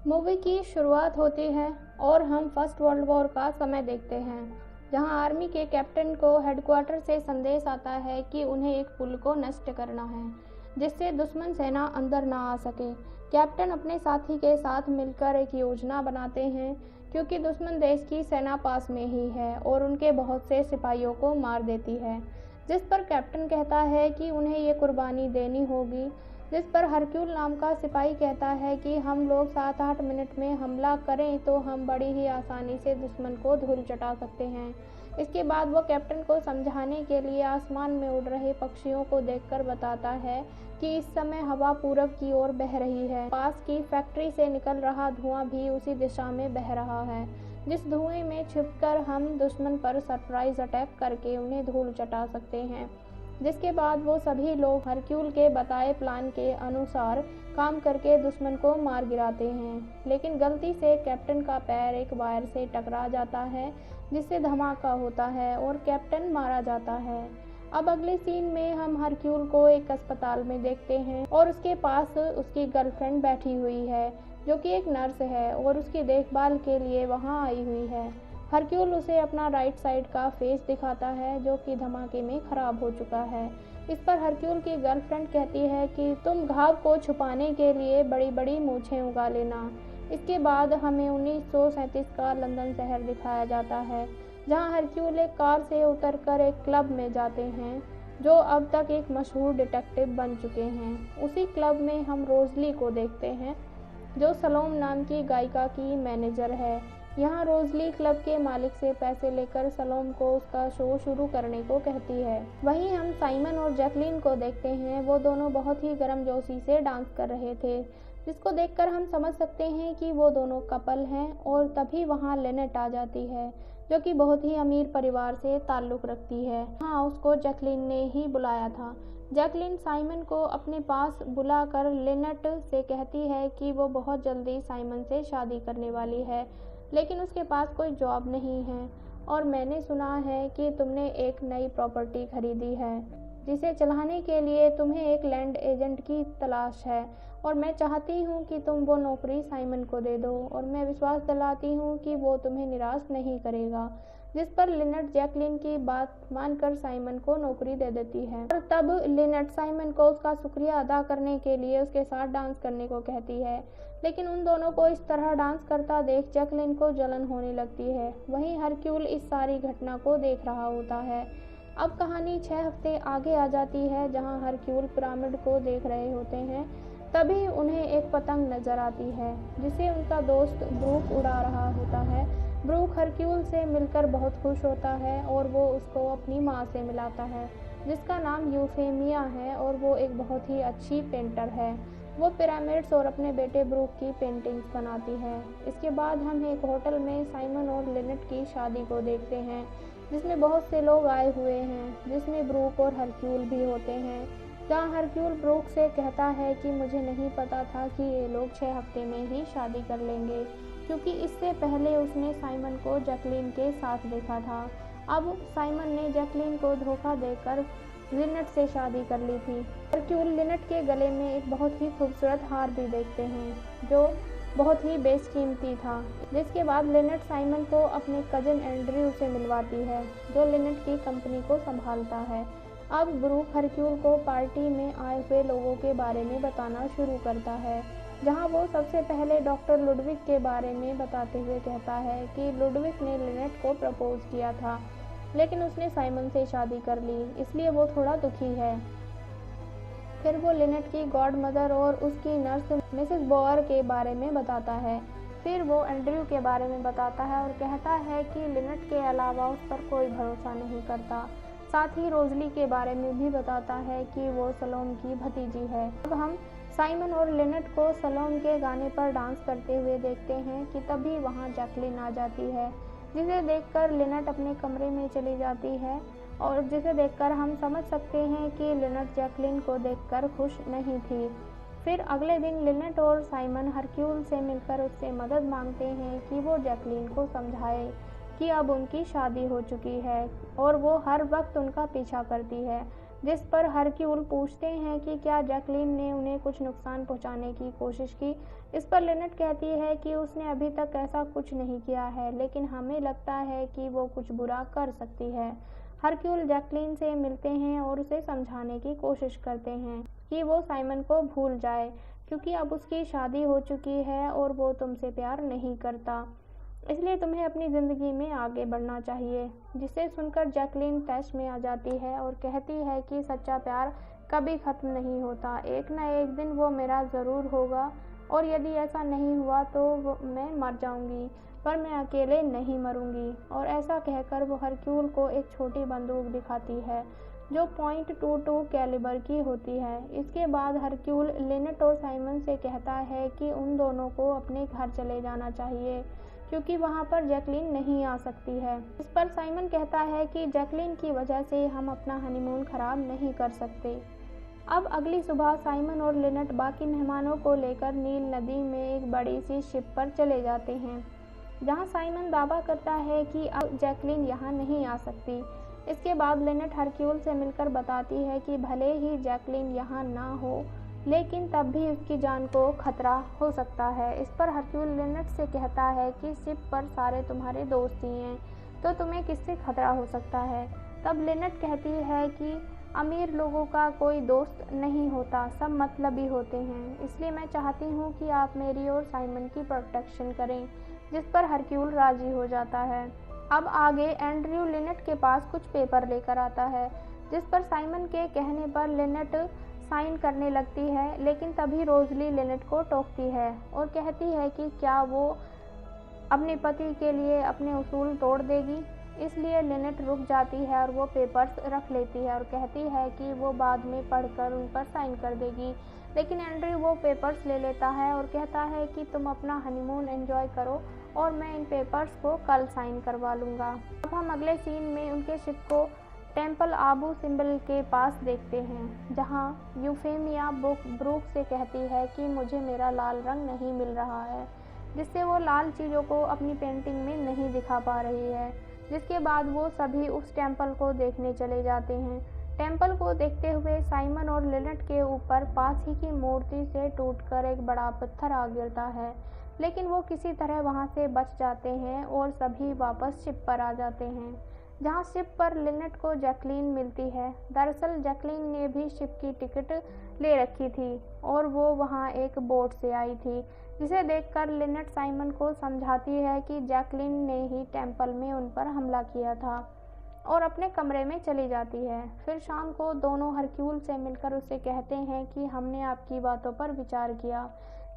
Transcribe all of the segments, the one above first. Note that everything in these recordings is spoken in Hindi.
मूवी की शुरुआत होती है और हम फर्स्ट वर्ल्ड वॉर का समय देखते हैं, जहां आर्मी के कैप्टन को हेडक्वार्टर से संदेश आता है कि उन्हें एक पुल को नष्ट करना है, जिससे दुश्मन सेना अंदर ना आ सके। कैप्टन अपने साथी के साथ मिलकर एक योजना बनाते हैं, क्योंकि दुश्मन देश की सेना पास में ही है और उनके बहुत से सिपाहियों को मार देती है। जिस पर कैप्टन कहता है कि उन्हें ये कुर्बानी देनी होगी, जिस पर हरक्यूल नाम का सिपाही कहता है कि हम लोग 7-8 मिनट में हमला करें तो हम बड़ी ही आसानी से दुश्मन को धूल चटा सकते हैं। इसके बाद वो कैप्टन को समझाने के लिए आसमान में उड़ रहे पक्षियों को देखकर बताता है कि इस समय हवा पूरब की ओर बह रही है। पास की फैक्ट्री से निकल रहा धुआं भी उसी दिशा में बह रहा है, जिस धुएं में छिपकर हम दुश्मन पर सरप्राइज अटैक करके उन्हें धूल चटा सकते हैं। जिसके बाद वो सभी लोग हरक्यूल के बताए प्लान के अनुसार काम करके दुश्मन को मार गिराते हैं, लेकिन गलती से कैप्टन का पैर एक वायर से टकरा जाता है, जिससे धमाका होता है और कैप्टन मारा जाता है। अब अगले सीन में हम हरक्यूल को एक अस्पताल में देखते हैं और उसके पास उसकी गर्लफ्रेंड बैठी हुई है, जो कि एक नर्स है और उसकी देखभाल के लिए वहाँ आई हुई है। हरक्यूल उसे अपना राइट साइड का फेस दिखाता है, जो कि धमाके में खराब हो चुका है। इस पर हरक्यूल की गर्लफ्रेंड कहती है कि तुम घाव को छुपाने के लिए बड़ी बड़ी मूछें उगा लेना। इसके बाद हमें 1937 का लंदन शहर दिखाया जाता है, जहां हरक्यूल एक कार से उतरकर एक क्लब में जाते हैं, जो अब तक एक मशहूर डिटेक्टिव बन चुके हैं। उसी क्लब में हम रोजली को देखते हैं, जो सलोम नाम की गायिका की मैनेजर है। यहाँ रोजली क्लब के मालिक से पैसे लेकर सलोम को उसका शो शुरू करने को कहती है। वहीं हम साइमन और जैकलीन को देखते हैं, वो दोनों बहुत ही गर्मजोशी से डांस कर रहे थे, जिसको देखकर हम समझ सकते हैं कि वो दोनों कपल हैं। और तभी वहाँ लिनेट आ जाती है, जो कि बहुत ही अमीर परिवार से ताल्लुक़ रखती है। हाँ, उसको जैकलीन ने ही बुलाया था। जैकलीन साइमन को अपने पास बुलाकर लिनेट से कहती है कि वो बहुत जल्दी साइमन से शादी करने वाली है, लेकिन उसके पास कोई जॉब नहीं है और मैंने सुना है कि तुमने एक नई प्रॉपर्टी खरीदी है, जिसे चलाने के लिए तुम्हें एक लैंड एजेंट की तलाश है, और मैं चाहती हूँ कि तुम वो नौकरी साइमन को दे दो और मैं विश्वास दिलाती हूँ कि वो तुम्हें निराश नहीं करेगा। जिस पर लिनेट जैकलीन की बात मानकर साइमन को नौकरी दे देती है और तब लिनेट साइमन को उसका शुक्रिया अदा करने के लिए उसके साथ डांस करने को कहती है। लेकिन उन दोनों को इस तरह डांस करता देख जैकलीन को जलन होने लगती है। वहीं हरक्यूल इस सारी घटना को देख रहा होता है। अब कहानी 6 हफ्ते आगे आ जाती है, जहां हरक्यूल पिरामिड को देख रहे होते हैं। तभी उन्हें एक पतंग नजर आती है, जिसे उनका दोस्त ब्रूक उड़ा रहा होता है। ब्रूक हरक्यूल से मिलकर बहुत खुश होता है और वो उसको अपनी माँ से मिलाता है, जिसका नाम यूफेमिया है और वो एक बहुत ही अच्छी पेंटर है। वो पिरामिड्स और अपने बेटे ब्रूक की पेंटिंग्स बनाती है। इसके बाद हम एक होटल में साइमन और लिनेट की शादी को देखते हैं, जिसमें बहुत से लोग आए हुए हैं, जिसमें ब्रूक और हरक्यूल भी होते हैं। जहाँ हरक्यूल ब्रूक से कहता है कि मुझे नहीं पता था कि ये लोग 6 हफ्ते में ही शादी कर लेंगे, क्योंकि इससे पहले उसने साइमन को जैकलीन के साथ देखा था। अब साइमन ने जैकलीन को धोखा देकर लिनेट से शादी कर ली थी। हरक्यूल लिनेट के गले में एक बहुत ही खूबसूरत हार भी देखते हैं, जो बहुत ही बेशकीमती था। जिसके बाद लिनेट साइमन को अपने कजिन एंड्रयू से मिलवाती है, जो लिनेट की कंपनी को संभालता है। अब ब्रूक हरक्यूल को पार्टी में आए हुए लोगों के बारे में बताना शुरू करता है, जहां वो सबसे पहले डॉक्टर लुडविक के बारे में बताते हुए कहता है कि लुडविक ने लिनेट को प्रपोज किया था, लेकिन उसने साइमन से शादी कर ली, इसलिए वो थोड़ा दुखी है। फिर वो लिनेट की गॉड मदर और उसकी नर्स मिसेस बोअर के बारे में बताता है। फिर वो एंड्रयू के बारे में बताता है और कहता है कि लिनेट के अलावा उस पर कोई भरोसा नहीं करता। साथ ही रोजली के बारे में भी बताता है कि वो सलोम की भतीजी है। अब हम साइमन और लिनेट को सलोम के गाने पर डांस करते हुए देखते हैं कि तभी वहाँ जैकलीन आ जाती है, जिसे देखकर लिनेट अपने कमरे में चली जाती है और जिसे देखकर हम समझ सकते हैं कि लिनेट जैकलीन को देखकर खुश नहीं थी। फिर अगले दिन लिनेट और साइमन हरक्यूल से मिलकर उससे मदद मांगते हैं कि वो जैकलीन को समझाए कि अब उनकी शादी हो चुकी है और वो हर वक्त उनका पीछा करती है। जिस पर हरक्यूल पूछते हैं कि क्या जैकलीन ने उन्हें कुछ नुकसान पहुंचाने की कोशिश की। इस पर लिनेट कहती है कि उसने अभी तक ऐसा कुछ नहीं किया है, लेकिन हमें लगता है कि वो कुछ बुरा कर सकती है। हरक्यूल जैकलीन से मिलते हैं और उसे समझाने की कोशिश करते हैं कि वो साइमन को भूल जाए, क्योंकि अब उसकी शादी हो चुकी है और वो तुमसे प्यार नहीं करता, इसलिए तुम्हें अपनी ज़िंदगी में आगे बढ़ना चाहिए। जिसे सुनकर जैकलीन तैश में आ जाती है और कहती है कि सच्चा प्यार कभी ख़त्म नहीं होता, एक न एक दिन वो मेरा ज़रूर होगा, और यदि ऐसा नहीं हुआ तो मैं मर जाऊंगी, पर मैं अकेले नहीं मरूंगी। और ऐसा कहकर वो हरक्यूल को एक छोटी बंदूक दिखाती है जो .22 कैलिबर की होती है। इसके बाद हरक्यूल लिनेट और साइमन से कहता है कि उन दोनों को अपने घर चले जाना चाहिए, क्योंकि वहाँ पर जैकलीन नहीं आ सकती है। इस पर साइमन कहता है कि जैकलीन की वजह से हम अपना हनीमून खराब नहीं कर सकते। अब अगली सुबह साइमन और लिनेट बाकी मेहमानों को लेकर नील नदी में एक बड़ी सी शिप पर चले जाते हैं, जहाँ साइमन दावा करता है कि अब जैकलीन यहाँ नहीं आ सकती। इसके बाद लिनेट हरक्यूल से मिलकर बताती है कि भले ही जैकलीन यहाँ ना हो, लेकिन तब भी उसकी जान को खतरा हो सकता है। इस पर हरक्यूल लिनेट से कहता है कि शिप पर सारे तुम्हारे दोस्त ही हैं, तो तुम्हें किससे खतरा हो सकता है। तब लिनेट कहती है कि अमीर लोगों का कोई दोस्त नहीं होता, सब मतलबी होते हैं, इसलिए मैं चाहती हूँ कि आप मेरी और साइमन की प्रोटेक्शन करें, जिस पर हरक्यूल राजी हो जाता है। अब आगे एंड्रयू लिनेट के पास कुछ पेपर लेकर आता है, जिस पर साइमन के कहने पर लिनेट साइन करने लगती है, लेकिन तभी रोजली लिनेट को टोकती है और कहती है कि क्या वो अपने पति के लिए अपने उसूल तोड़ देगी। इसलिए लिनेट रुक जाती है और वो पेपर्स रख लेती है और कहती है कि वो बाद में पढ़कर उन पर साइन कर देगी, लेकिन एंड्रयू वो पेपर्स ले लेता है और कहता है कि तुम अपना हनीमून एंजॉय करो और मैं इन पेपर्स को कल साइन करवा लूँगा। अब हम अगले सीन में उनके शिप को टेम्पल आबू सिंबल के पास देखते हैं, जहाँ यूफेमिया ब्रूक से कहती है कि मुझे मेरा लाल रंग नहीं मिल रहा है, जिससे वो लाल चीज़ों को अपनी पेंटिंग में नहीं दिखा पा रही है। जिसके बाद वो सभी उस टेम्पल को देखने चले जाते हैं। टेम्पल को देखते हुए साइमन और लिनेट के ऊपर पास ही की मूर्ति से टूटकर एक बड़ा पत्थर आ गिरता है, लेकिन वो किसी तरह वहाँ से बच जाते हैं और सभी वापस शिप पर आ जाते हैं, जहाँ शिप पर लिनेट को जैकलीन मिलती है। दरअसल जैकलीन ने भी शिप की टिकट ले रखी थी और वो वहाँ एक बोट से आई थी, जिसे देखकर लिनेट साइमन को समझाती है कि जैकलीन ने ही टेम्पल में उन पर हमला किया था और अपने कमरे में चली जाती है। फिर शाम को दोनों हरक्यूल से मिलकर उसे कहते हैं कि हमने आपकी बातों पर विचार किया,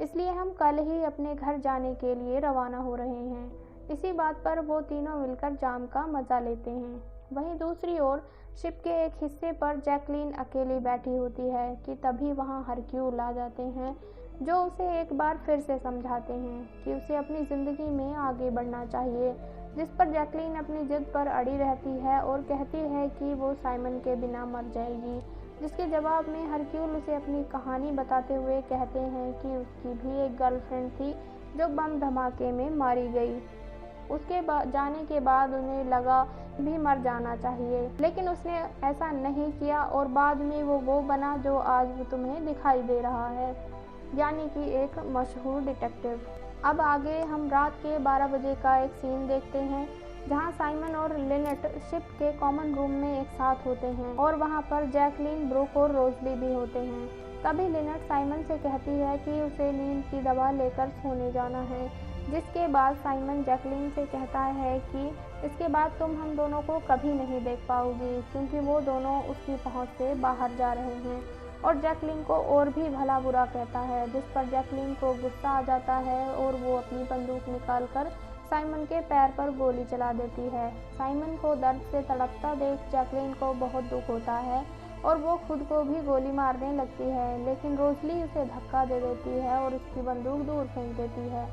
इसलिए हम कल ही अपने घर जाने के लिए रवाना हो रहे हैं। इसी बात पर वो तीनों मिलकर जाम का मज़ा लेते हैं। वहीं दूसरी ओर शिप के एक हिस्से पर जैकलीन अकेली बैठी होती है कि तभी वहाँ हरक्यूल आ जाते हैं, जो उसे एक बार फिर से समझाते हैं कि उसे अपनी ज़िंदगी में आगे बढ़ना चाहिए। जिस पर जैकलीन अपनी जिद पर अड़ी रहती है और कहती है कि वो साइमन के बिना मर जाएगी, जिसके जवाब में हरक्यूल उसे अपनी कहानी बताते हुए कहते हैं कि उसकी भी एक गर्लफ्रेंड थी जो बम धमाके में मारी गई। उसके जाने के बाद उन्हें लगा भी मर जाना चाहिए, लेकिन उसने ऐसा नहीं किया और बाद में वो बना जो आज तुम्हें दिखाई दे रहा है, यानी कि एक मशहूर डिटेक्टिव। अब आगे हम रात के 12 बजे का एक सीन देखते हैं, जहां साइमन और लिनेट शिप के कॉमन रूम में एक साथ होते हैं और वहां पर जैकलीन, ब्रूक और रोजली भी होते हैं। तभी लिनेट साइमन से कहती है कि उसे नींद की दवा लेकर सोने जाना है, जिसके बाद साइमन जैकलीन से कहता है कि इसके बाद तुम हम दोनों को कभी नहीं देख पाओगी, क्योंकि वो दोनों उसकी पहुंच से बाहर जा रहे हैं, और जैकलीन को और भी भला बुरा कहता है, जिस पर जैकलीन को गुस्सा आ जाता है और वो अपनी बंदूक निकालकर साइमन के पैर पर गोली चला देती है। साइमन को दर्द से तड़पता देख जैकलीन को बहुत दुख होता है और वो खुद को भी गोली मारने लगती है, लेकिन रोजली उसे धक्का दे देती है और उसकी बंदूक दूर फेंक देती है।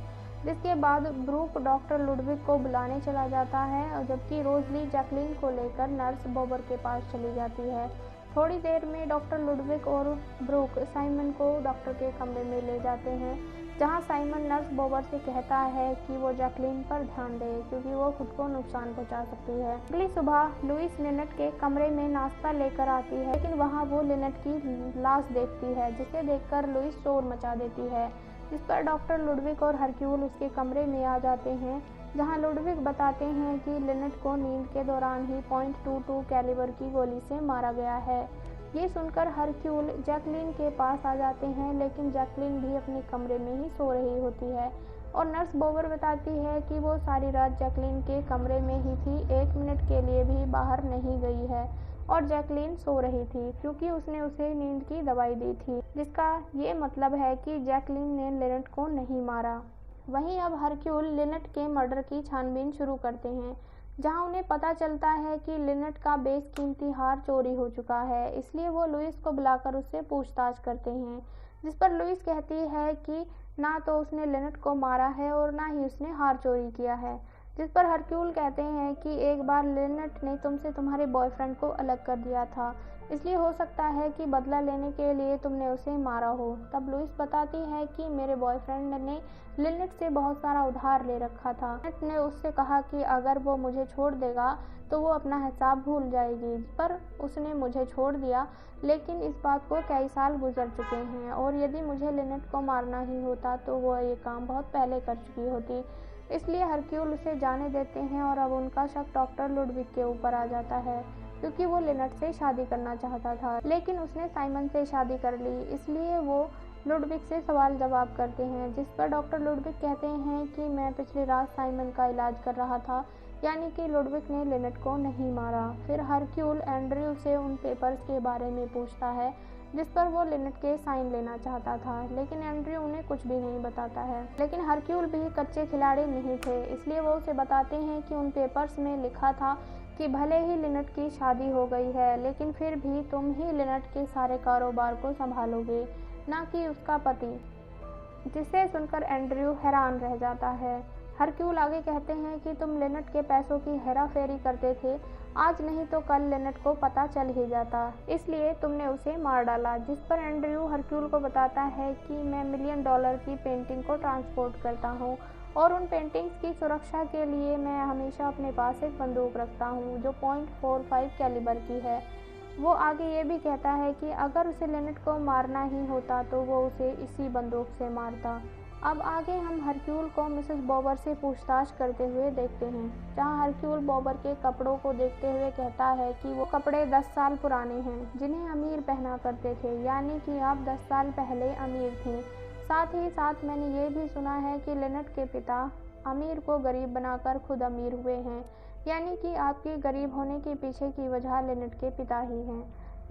जिसके बाद ब्रूक डॉक्टर लुडविग को बुलाने चला जाता है, और जबकि रोजली जैकलीन को लेकर नर्स बॉबर के पास चली जाती है। थोड़ी देर में डॉक्टर लुडविग और ब्रूक साइमन को डॉक्टर के कमरे में ले जाते हैं, जहां साइमन नर्स बोबर से कहता है कि वो जैकलीन पर ध्यान दे क्योंकि वो खुद को नुकसान पहुंचा सकती है। अगली सुबह लुइस लिनेट के कमरे में नाश्ता लेकर आती है, लेकिन वहां वो लिनेट की लाश देखती है, जिसे देखकर लुइस शोर मचा देती है, जिस पर डॉक्टर लुडविक और हरक्यूल उसके कमरे में आ जाते हैं, जहां लुडविक बताते हैं कि लिनेट को नींद के दौरान ही .22 कैलिबर की गोली से मारा गया है। ये सुनकर हरक्यूल जैकलीन के पास आ जाते हैं, लेकिन जैकलीन भी अपने कमरे में ही सो रही होती है और नर्स बोबर बताती है कि वो सारी रात जैकलीन के कमरे में ही थी, 1 मिनट के लिए भी बाहर नहीं गई है और जैकलीन सो रही थी क्योंकि उसने उसे नींद की दवाई दी थी, जिसका ये मतलब है कि जैकलीन ने लिनेट को नहीं मारा। वहीं अब हरक्यूल लिनेट के मर्डर की छानबीन शुरू करते हैं, जहां उन्हें पता चलता है कि लिनेट का बेशकीमती हार चोरी हो चुका है। इसलिए वो लुइस को बुलाकर उससे पूछताछ करते हैं, जिस पर लुइस कहती है कि ना तो उसने लिनेट को मारा है और ना ही उसने हार चोरी किया है, जिस पर हरक्यूल कहते हैं कि एक बार लिनेट ने तुमसे तुम्हारे बॉयफ्रेंड को अलग कर दिया था, इसलिए हो सकता है कि बदला लेने के लिए तुमने उसे मारा हो। तब लुइस बताती है कि मेरे बॉयफ्रेंड ने लिनेट से बहुत सारा उधार ले रखा था। लिनेट ने उससे कहा कि अगर वो मुझे छोड़ देगा तो वो अपना हिसाब भूल जाएगी, पर उसने मुझे छोड़ दिया, लेकिन इस बात को कई साल गुजर चुके हैं और यदि मुझे लिनेट को मारना ही होता तो वो ये काम बहुत पहले कर चुकी होती। इसलिए हरक्यूल उसे जाने देते हैं और अब उनका शक डॉक्टर लुडविक के ऊपर आ जाता है, क्योंकि वो लिनेट से शादी करना चाहता था, लेकिन उसने साइमन से शादी कर ली। इसलिए वो लुडविक से सवाल जवाब करते हैं, जिस पर डॉक्टर लुडविक कहते हैं कि मैं पिछली रात साइमन का इलाज कर रहा था, यानी कि लुडविक ने लिनेट को नहीं मारा। फिर हरक्यूल एंड्रयू से उन पेपर्स के बारे में पूछता है जिस पर वो लिनेट के साइन लेना चाहता था, लेकिन एंड्रयू उन्हें कुछ भी नहीं बताता है। लेकिन हरक्यूल भी कच्चे खिलाड़ी नहीं थे, इसलिए वो उसे बताते हैं कि उन पेपर्स में लिखा था कि भले ही लिनेट की शादी हो गई है, लेकिन फिर भी तुम ही लिनेट के सारे कारोबार को संभालोगे, ना कि उसका पति, जिसे सुनकर एंड्रयू हैरान रह जाता है। हरक्यूल आगे कहते हैं कि तुम लिनेट के पैसों की हेराफेरी करते थे, आज नहीं तो कल लिनेट को पता चल ही जाता, इसलिए तुमने उसे मार डाला। जिस पर एंड्रयू हरक्यूल को बताता है कि मैं $1 मिलियन की पेंटिंग को ट्रांसपोर्ट करता हूँ और उन पेंटिंग्स की सुरक्षा के लिए मैं हमेशा अपने पास एक बंदूक रखता हूँ जो .45 कैलिबर की है। वो आगे ये भी कहता है कि अगर उसे लिनेट को मारना ही होता तो वो उसे इसी बंदूक से मारता। अब आगे हम हरक्यूल को मिसेस बॉबर से पूछताछ करते हुए देखते हैं, जहां हरक्यूल बॉबर के कपड़ों को देखते हुए कहता है कि वो कपड़े 10 साल पुराने हैं जिन्हें अमीर पहना करते थे, यानी कि आप 10 साल पहले अमीर थे। साथ ही साथ मैंने ये भी सुना है कि लिनेट के पिता अमीर को गरीब बनाकर खुद अमीर हुए हैं, यानी कि आपके गरीब होने के पीछे की वजह लिनेट के पिता ही हैं,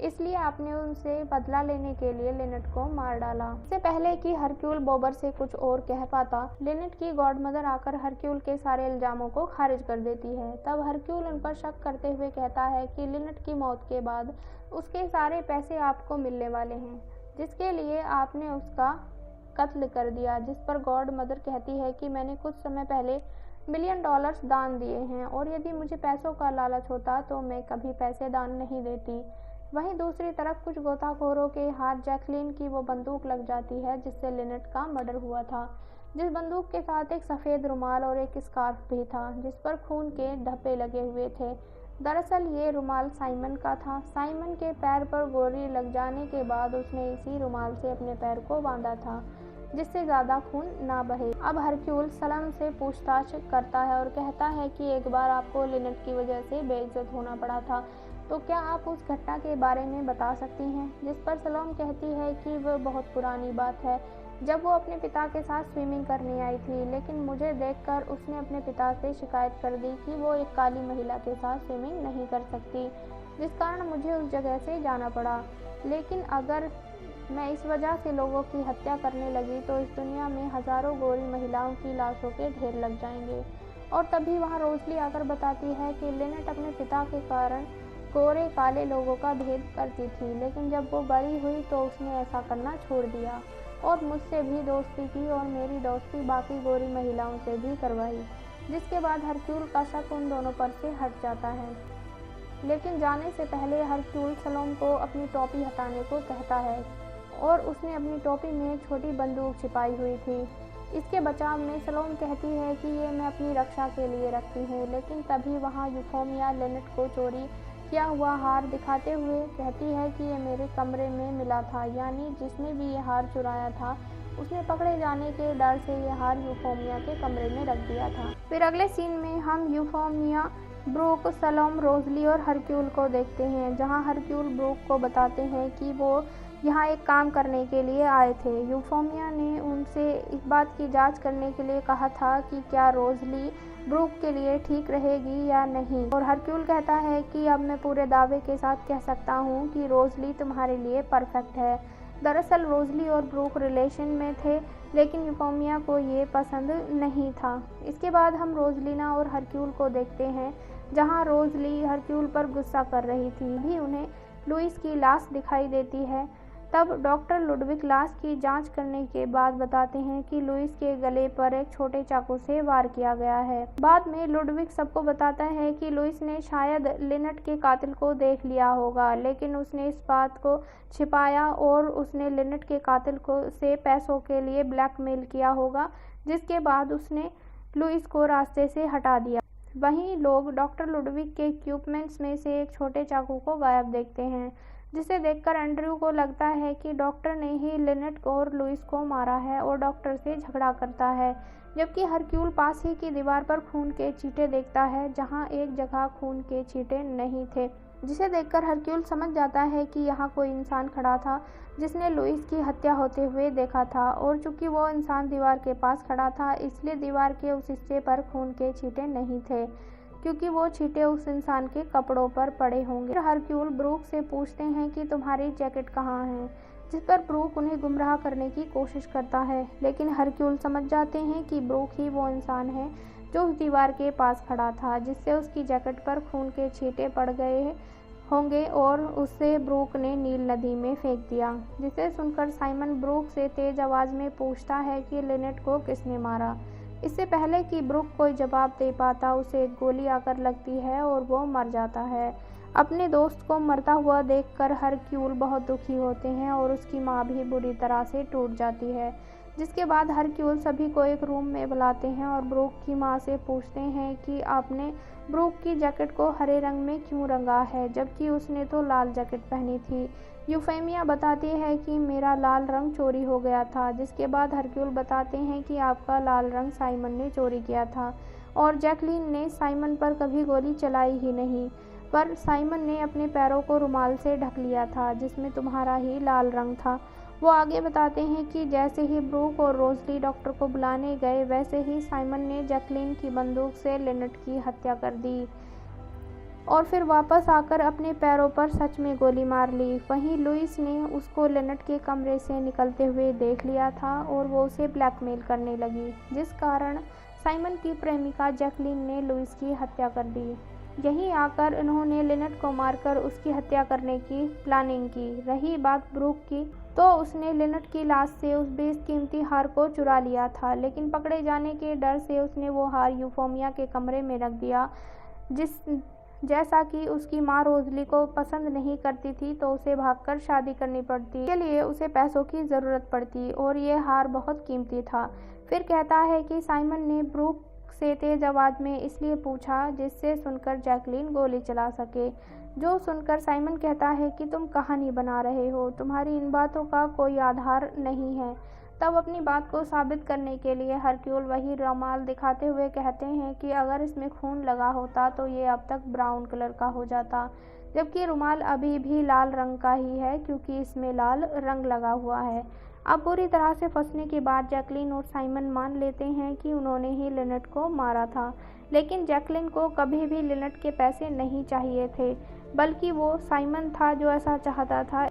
इसलिए आपने उनसे बदला लेने के लिए लिनेट को मार डाला। इससे पहले कि हरक्यूल बॉबर से कुछ और कह पाता, लिनेट की गॉडमदर आकर हरक्यूल के सारे इल्जामों को खारिज कर देती है। तब हरक्यूल उन पर शक करते हुए कहता है कि लिनेट की मौत के बाद उसके सारे पैसे आपको मिलने वाले हैं, जिसके लिए आपने उसका कत्ल कर दिया। जिस पर गॉडमदर कहती है कि मैंने कुछ समय पहले $1 मिलियन दान दिए हैं और यदि मुझे पैसों का लालच होता तो मैं कभी पैसे दान नहीं देती। वहीं दूसरी तरफ कुछ गोताखोरों के हाथ जैकलीन की वो बंदूक लग जाती है जिससे लिनेट का मर्डर हुआ था, जिस बंदूक के साथ एक सफ़ेद रुमाल और एक स्कार्फ भी था जिस पर खून के धब्बे लगे हुए थे। दरअसल ये रुमाल साइमन का था। साइमन के पैर पर गोली लग जाने के बाद उसने इसी रुमाल से अपने पैर को बांधा था जिससे ज़्यादा खून ना बहे। अब हरक्यूल सलम से पूछताछ करता है और कहता है कि एक बार आपको लिनेट की वजह से बेइज्जत होना पड़ा था, तो क्या आप उस घटना के बारे में बता सकती हैं? जिस पर सलोम कहती है कि वह बहुत पुरानी बात है, जब वो अपने पिता के साथ स्विमिंग करने आई थी, लेकिन मुझे देखकर उसने अपने पिता से शिकायत कर दी कि वो एक काली महिला के साथ स्विमिंग नहीं कर सकती, जिस कारण मुझे उस जगह से जाना पड़ा। लेकिन अगर मैं इस वजह से लोगों की हत्या करने लगी तो इस दुनिया में हज़ारों गोरी महिलाओं की लाशों के ढेर लग जाएंगे। और तभी वहाँ रोजली आकर बताती है कि लिनेट अपने पिता के कारण गोरे काले लोगों का भेद करती थी, लेकिन जब वो बड़ी हुई तो उसने ऐसा करना छोड़ दिया और मुझसे भी दोस्ती की और मेरी दोस्ती बाकी गोरी महिलाओं से भी करवाई। जिसके बाद हरक्यूल का शक उन दोनों पर से हट जाता है, लेकिन जाने से पहले हरक्यूल सलोम को अपनी टोपी हटाने को कहता है और उसने अपनी टोपी में एक छोटी बंदूक छिपाई हुई थी। इसके बचाव में सलोम कहती है कि ये मैं अपनी रक्षा के लिए रखती हूँ, लेकिन तभी वहाँ यूफोमिया लिनेट को चोरी किया हुआ हार दिखाते हुए कहती है कि ये मेरे कमरे में मिला था, यानी जिसने भी ये हार चुराया था उसने पकड़े जाने के डर से ये हार यूफोमिया के कमरे में रख दिया था। फिर अगले सीन में हम यूफोमिया, ब्रूक, सलोम, रोजली और हरक्यूल को देखते हैं, जहाँ हरक्यूल ब्रूक को बताते हैं कि वो यहाँ एक काम करने के लिए आए थे। यूफोमिया ने उनसे इस बात की जांच करने के लिए कहा था कि क्या रोजली ब्रूक के लिए ठीक रहेगी या नहीं, और हरक्यूल कहता है कि अब मैं पूरे दावे के साथ कह सकता हूँ कि रोजली तुम्हारे लिए परफेक्ट है। दरअसल रोजली और ब्रूक रिलेशन में थे, लेकिन यूफोमिया को ये पसंद नहीं था। इसके बाद हम रोजलिना और हरक्यूल को देखते हैं, जहाँ रोजली हरक्यूल पर गुस्सा कर रही थी। भी उन्हें लुइस की लाश दिखाई देती है। तब डॉक्टर लुडविग लाश की जांच करने के बाद बताते हैं कि लुइस के गले पर एक छोटे चाकू से वार किया गया है। बाद में लुडविग सबको बताता है कि लुइस ने शायद लिनेट के कातिल को देख लिया होगा, लेकिन उसने इस बात को छिपाया और उसने लिनेट के कातिल को से पैसों के लिए ब्लैकमेल किया होगा, जिसके बाद उसने लुइस को रास्ते से हटा दिया। वहीं लोग डॉक्टर लुडविग के इक्विपमेंट्स में से एक छोटे चाकू को गायब देखते हैं, जिसे देखकर एंड्रयू को लगता है कि डॉक्टर ने ही लिनेट और लुइस को मारा है और डॉक्टर से झगड़ा करता है, जबकि हरक्यूल पास ही की दीवार पर खून के छींटे देखता है, जहां एक जगह खून के छींटे नहीं थे, जिसे देखकर हरक्यूल समझ जाता है कि यहाँ कोई इंसान खड़ा था जिसने लुइस की हत्या होते हुए देखा था, और चूंकि वो इंसान दीवार के पास खड़ा था इसलिए दीवार के उस हिस्से पर खून के छींटे नहीं थे, क्योंकि वो छींटे उस इंसान के कपड़ों पर पड़े होंगे। हरक्यूल ब्रूक से पूछते हैं कि तुम्हारी जैकेट कहाँ है, जिस पर ब्रूक उन्हें गुमराह करने की कोशिश करता है, लेकिन हरक्यूल समझ जाते हैं कि ब्रूक ही वो इंसान है जो उस दीवार के पास खड़ा था, जिससे उसकी जैकेट पर खून के छींटे पड़ गए होंगे और उसे ब्रूक ने नील नदी में फेंक दिया। जिसे सुनकर साइमन ब्रूक से तेज आवाज़ में पूछता है कि लिनेट को किसने मारा। इससे पहले कि ब्रूक कोई जवाब दे पाता, उसे एक गोली आकर लगती है और वो मर जाता है। अपने दोस्त को मरता हुआ देखकर हरक्यूल बहुत दुखी होते हैं और उसकी माँ भी बुरी तरह से टूट जाती है, जिसके बाद हरक्यूल सभी को एक रूम में बुलाते हैं और ब्रूक की माँ से पूछते हैं कि आपने ब्रूक की जैकेट को हरे रंग में क्यों रंगा है, जबकि उसने तो लाल जैकेट पहनी थी। यूफेमिया बताती है कि मेरा लाल रंग चोरी हो गया था, जिसके बाद हरक्यूल बताते हैं कि आपका लाल रंग साइमन ने चोरी किया था और जैकलीन ने साइमन पर कभी गोली चलाई ही नहीं, पर साइमन ने अपने पैरों को रुमाल से ढक लिया था जिसमें तुम्हारा ही लाल रंग था। वो आगे बताते हैं कि जैसे ही ब्रूक और रोजली डॉक्टर को बुलाने गए, वैसे ही साइमन ने जैकलीन की बंदूक से लिनेट की हत्या कर दी और फिर वापस आकर अपने पैरों पर सच में गोली मार ली। वहीं लुइस ने उसको लिनेट के कमरे से निकलते हुए देख लिया था और वो उसे ब्लैकमेल करने लगी, जिस कारण साइमन की प्रेमिका जैकलीन ने लुइस की हत्या कर दी। यहीं आकर उन्होंने लिनेट को मारकर उसकी हत्या करने की प्लानिंग की। रही बात ब्रूक की, तो उसने लिनेट की लाश से उस बेशकीमती हार को चुरा लिया था, लेकिन पकड़े जाने के डर से उसने वो हार यूफोमिया के कमरे में रख दिया। जैसा कि उसकी माँ रोजली को पसंद नहीं करती थी, तो उसे भागकर शादी करनी पड़ती, के लिए उसे पैसों की ज़रूरत पड़ती और ये हार बहुत कीमती था। फिर कहता है कि साइमन ने ब्रूक से तेज आवाज़ में इसलिए पूछा जिससे सुनकर जैकलीन गोली चला सके, जो सुनकर साइमन कहता है कि तुम कहानी बना रहे हो, तुम्हारी इन बातों का कोई आधार नहीं है। तब अपनी बात को साबित करने के लिए हरक्यूल वही रुमाल दिखाते हुए कहते हैं कि अगर इसमें खून लगा होता तो ये अब तक ब्राउन कलर का हो जाता, जबकि रुमाल अभी भी लाल रंग का ही है क्योंकि इसमें लाल रंग लगा हुआ है। अब बुरी तरह से फंसने के बाद जैकलीन और साइमन मान लेते हैं कि उन्होंने ही लिनेट को मारा था, लेकिन जैकलीन को कभी भी लिनेट के पैसे नहीं चाहिए थे, बल्कि वो साइमन था जो ऐसा चाहता था,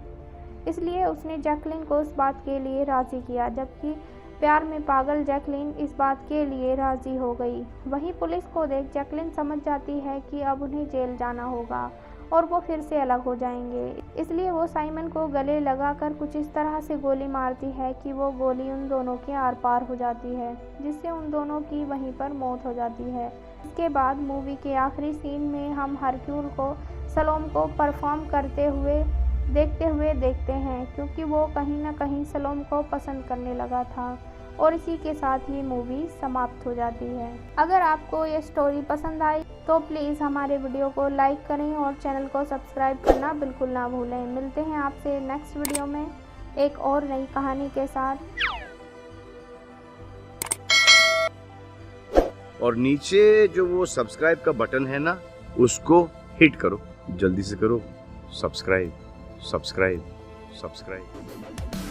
इसलिए उसने जैकलीन को इस बात के लिए राज़ी किया, जबकि प्यार में पागल जैकलीन इस बात के लिए राज़ी हो गई। वहीं पुलिस को देख जैकलीन समझ जाती है कि अब उन्हें जेल जाना होगा और वो फिर से अलग हो जाएंगे, इसलिए वो साइमन को गले लगाकर कुछ इस तरह से गोली मारती है कि वो गोली उन दोनों के आर पार हो जाती है, जिससे उन दोनों की वहीं पर मौत हो जाती है। इसके बाद मूवी के आखिरी सीन में हम हरक्यूल को सलोम को परफॉर्म करते हुए देखते हुए देखते हैं, क्योंकि वो कहीं ना कहीं सलोम को पसंद करने लगा था। और इसी के साथ ये मूवी समाप्त हो जाती है। अगर आपको ये स्टोरी पसंद आई तो प्लीज़ हमारे वीडियो को लाइक करें और चैनल को सब्सक्राइब करना बिल्कुल ना भूलें। मिलते हैं आपसे नेक्स्ट वीडियो में एक और नई कहानी के साथ। और नीचे जो वो सब्सक्राइब का बटन है ना, उसको हिट करो, जल्दी से करो। Subscribe subscribe subscribe.